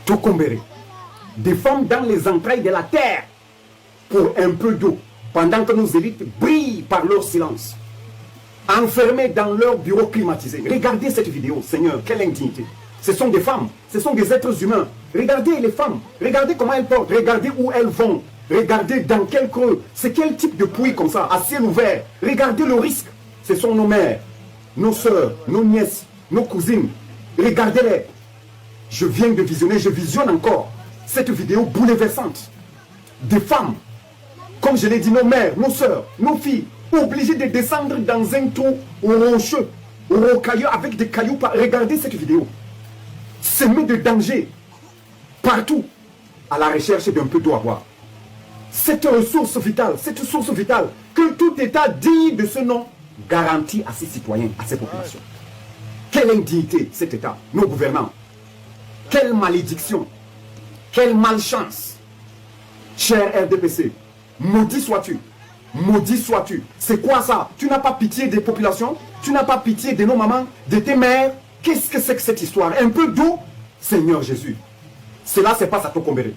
Tokombéré. Des femmes dans les entrailles de la terre pour un peu d'eau, pendant que nos élites brillent par leur silence, enfermées dans leur bureau climatisé. Regardez cette vidéo, Seigneur, quelle indignité. Ce sont des femmes, ce sont des êtres humains. Regardez les femmes, regardez comment elles portent, regardez où elles vont, regardez dans quel creux, c'est quel type de puits comme ça, à ciel ouvert. Regardez le risque. Ce sont nos mères, nos soeurs, nos nièces, nos cousines. Regardez-les. Je viens de visionner, je visionne encore cette vidéo bouleversante. Des femmes, comme je l'ai dit, nos mères, nos soeurs, nos filles, obligées de descendre dans un trou rocheux, rocailleux, avec des cailloux. Regardez cette vidéo. Semé de danger partout à la recherche d'un peu d'eau à boire. Cette ressource vitale, cette source vitale que tout État digne de ce nom garantit à ses citoyens, à ses populations. Quelle indignité cet État, nos gouvernants. Quelle malédiction, quelle malchance. Cher RDPC, maudit sois-tu. Maudit sois-tu. C'est quoi ça? Tu n'as pas pitié des populations? Tu n'as pas pitié de nos mamans, de tes mères? Qu'est-ce que c'est que cette histoire? Un peu d'eau, Seigneur Jésus. Cela se passe à Tokombéré.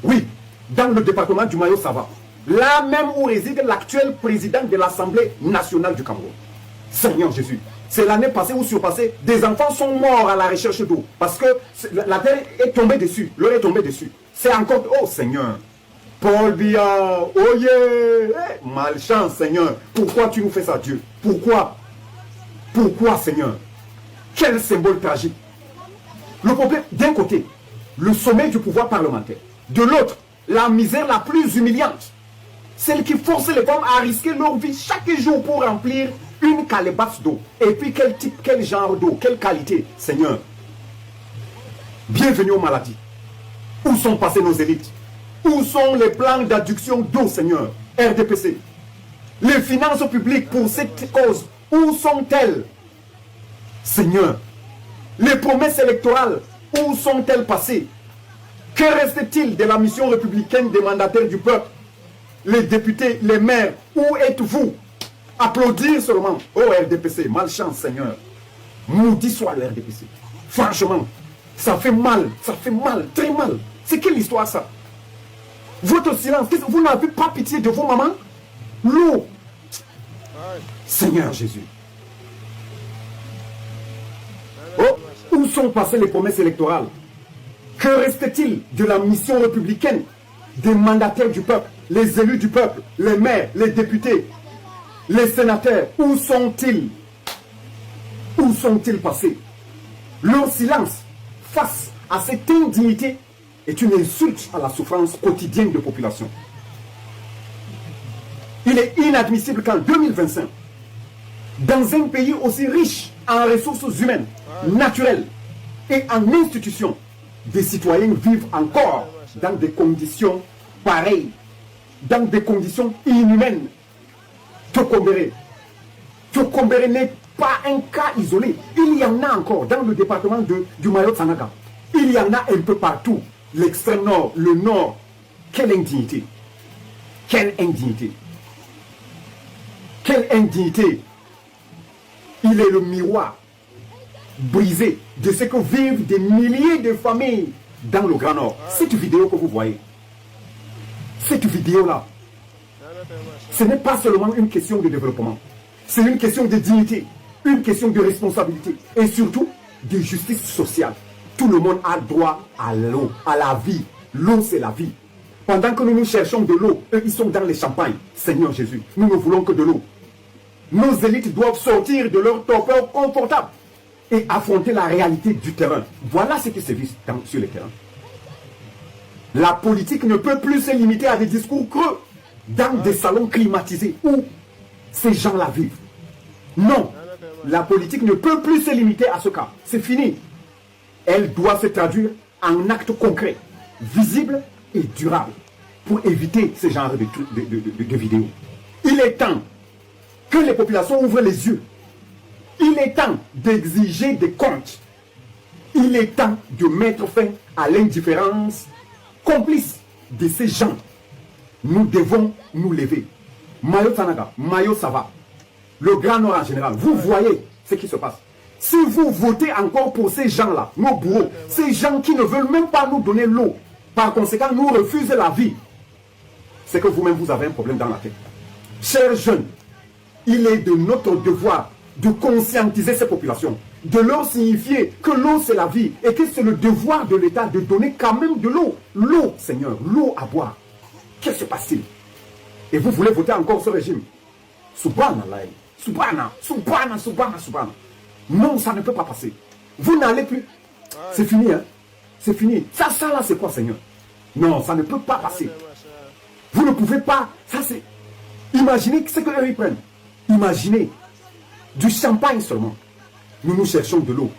Oui, dans le département du Mayo-Sava. Là même où réside l'actuel président de l'Assemblée nationale du Cameroun. Seigneur Jésus. C'est l'année passée ou surpassée, des enfants sont morts à la recherche d'eau. Parce que la terre est tombée dessus. L'eau est tombée dessus. C'est encore... Oh Seigneur. Paul Biya. Oh yeah. Malchance Seigneur. Pourquoi tu nous fais ça Dieu? Pourquoi? Pourquoi Seigneur? Quel symbole tragique. Le problème, d'un côté, le sommet du pouvoir parlementaire. De l'autre, la misère la plus humiliante. Celle qui force les femmes à risquer leur vie chaque jour pour remplir une calebasse d'eau. Et puis quel type, quel genre d'eau, quelle qualité, Seigneur. Bienvenue aux maladies. Où sont passées nos élites? Où sont les plans d'adduction d'eau, Seigneur? RDPC. Les finances publiques pour cette cause, où sont-elles? Seigneur, les promesses électorales, où sont-elles passées? Que reste-t-il de la mission républicaine des mandataires du peuple? Les députés, les maires, où êtes-vous? Applaudir seulement. Oh RDPC, malchance Seigneur. Maudit soit le RDPC. Franchement, ça fait mal, très mal. C'est quelle histoire ça? Votre silence, vous n'avez pas pitié de vos mamans? L'eau. Seigneur Jésus. Oh, où sont passées les promesses électorales? Que reste-t-il de la mission républicaine des mandataires du peuple, les élus du peuple, les maires, les députés, les sénateurs? Où sont-ils? Où sont-ils passés? Leur silence face à cette indignité est une insulte à la souffrance quotidienne de population. Il est inadmissible qu'en 2025, dans un pays aussi riche en ressources humaines, naturelles et en institutions, des citoyens vivent encore dans des conditions pareilles, dans des conditions inhumaines. Tokombéré n'est pas un cas isolé. Il y en a encore dans le département du Mayo-Sanaga. Il y en a un peu partout. L'extrême nord, le nord. Quelle indignité. Quelle indignité. Quelle indignité. Il est le miroir brisé de ce que vivent des milliers de familles dans le Grand Nord. Cette vidéo que vous voyez, cette vidéo-là, ce n'est pas seulement une question de développement. C'est une question de dignité, une question de responsabilité et surtout de justice sociale. Tout le monde a droit à l'eau, à la vie. L'eau, c'est la vie. Pendant que nous cherchons de l'eau, eux, ils sont dans les champagnes. Seigneur Jésus, nous ne voulons que de l'eau. Nos élites doivent sortir de leur torpeur confortable et affronter la réalité du terrain. Voilà ce qui se vit sur le terrain. La politique ne peut plus se limiter à des discours creux dans des salons climatisés où ces gens-là vivent. Non, la politique ne peut plus se limiter à ce cas. C'est fini. Elle doit se traduire en actes concrets, visibles et durables pour éviter ce genre de vidéos. Il est temps que les populations ouvrent les yeux. Il est temps d'exiger des comptes. Il est temps de mettre fin à l'indifférence complice de ces gens. Nous devons nous lever. Mayo-Sanaga, Mayo-Sava, le Grand Nord en général, vous voyez ce qui se passe. Si vous votez encore pour ces gens-là, nos bourreaux, ces gens qui ne veulent même pas nous donner l'eau, par conséquent, nous refusent la vie, c'est que vous-même, vous avez un problème dans la tête. Chers jeunes, il est de notre devoir de conscientiser ces populations, de leur signifier que l'eau c'est la vie et que c'est le devoir de l'État de donner quand même de l'eau. L'eau, Seigneur, l'eau à boire. Qu'est-ce qui se passe-t-il? Et vous voulez voter encore ce régime? Subhanallah, subhanallah. Non, ça ne peut pas passer. Vous n'allez plus. C'est fini, hein? C'est fini. Ça là, c'est quoi, Seigneur? Non, ça ne peut pas passer. Vous ne pouvez pas. Ça, c'est. Imaginez ce qu'eux ils prennent. Imaginez. Du champagne seulement. Nous cherchons de l'eau.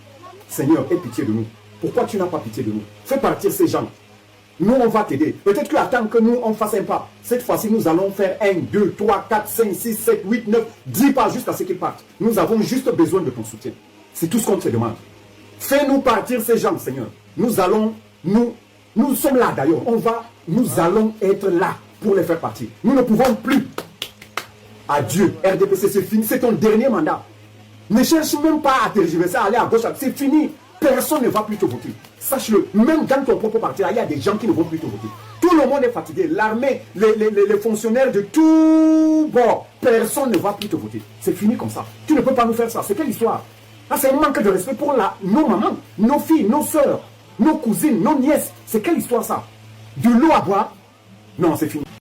Seigneur, aie pitié de nous. Pourquoi tu n'as pas pitié de nous? Fais partir ces gens. Nous, on va t'aider. Peut-être que attends que nous, on fasse un pas. Cette fois-ci, nous allons faire 1, 2, 3, 4, 5, 6, 7, 8, 9, 10 pas jusqu'à ce qu'ils partent. Nous avons juste besoin de ton soutien. C'est tout ce qu'on te demande. Fais-nous partir ces gens, Seigneur. Nous sommes là d'ailleurs. Nous allons être là pour les faire partir. Nous ne pouvons plus. Adieu, RDPC, c'est fini. C'est ton dernier mandat. Ne cherche même pas à tergiverser, à aller à gauche. C'est fini. Personne ne va plus te voter. Sache-le, même dans ton propre parti, il y a des gens qui ne vont plus te voter. Tout le monde est fatigué. L'armée, les fonctionnaires de tout bord, personne ne va plus te voter. C'est fini comme ça. Tu ne peux pas nous faire ça. C'est quelle histoire? Ah, c'est un manque de respect pour nos mamans, nos filles, nos soeurs, nos cousines, nos nièces. C'est quelle histoire ça? De l'eau à boire? Non, c'est fini.